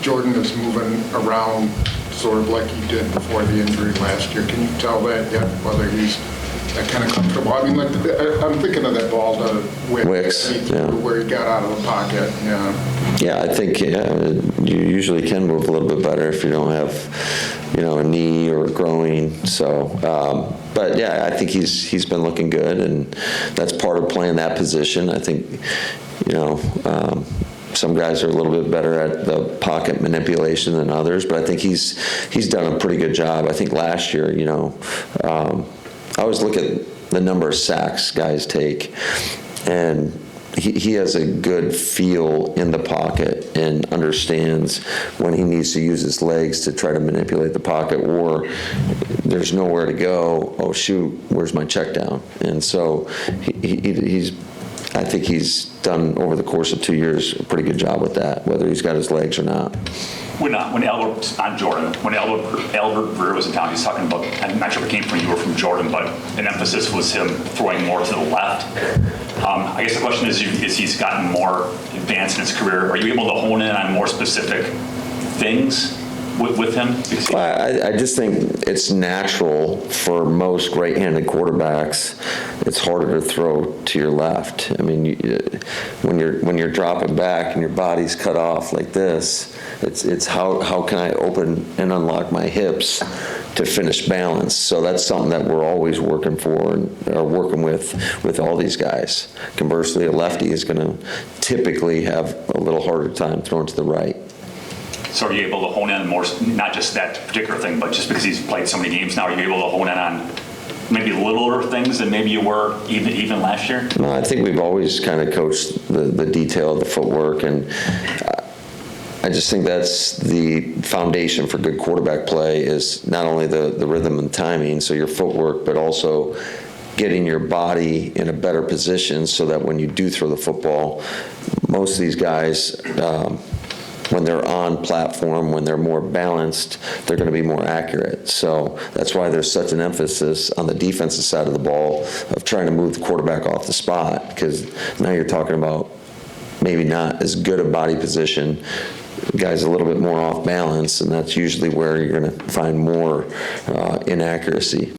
Jordan is moving around sort of like he did before the injury last year. Can you tell that yet, whether he's that kind of comfortable? I mean, like, I'm thinking of that ball to Wicks, yeah. Where he got out of the pocket. Yeah. Yeah, I think you usually can move a little bit better if you don't have, a knee or a groin. So, but yeah, I think he's been looking good, and that's part of playing that position. I think, some guys are a little bit better at the pocket manipulation than others, but I think he's done a pretty good job. I think last year, I always look at the number of sacks guys take, and he has a good feel in the pocket and understands when he needs to use his legs to try to manipulate the pocket, or there's nowhere to go. Oh shoot, where's my check down? And so I think he's done over the course of 2 years a pretty good job with that, whether he's got his legs or not. When Albert, on Jordan, when Albert Breer was in town, he was talking about, I'm not sure if it came from you or from Jordan, but an emphasis was him throwing more to the left. I guess the question is he's gotten more advanced in his career, are you able to hone in on more specific things with him? Well, I just think it's natural for most right-handed quarterbacks. It's harder to throw to your left. I mean, when you're dropping back and your body's cut off like this, it's how can I open and unlock my hips to finish balance? So that's something that we're always working for and are working with all these guys. Conversely, a lefty is going to typically have a little harder time throwing to the right. So are you able to hone in more, not just that particular thing, but just because he's played so many games now, are you able to hone in on maybe littler things than maybe you were even last year? No, I think we've always kind of coached the detail of the footwork, and I just think that's the foundation for good quarterback play is not only the rhythm and timing, so your footwork, but also getting your body in a better position so that when you do throw the football, most of these guys, when they're on platform, when they're more balanced, they're going to be more accurate. So that's why there's such an emphasis on the defensive side of the ball of trying to move the quarterback off the spot, because now you're talking about maybe not as good a body position, guys a little bit more off balance, and that's usually where you're going to find more inaccuracy.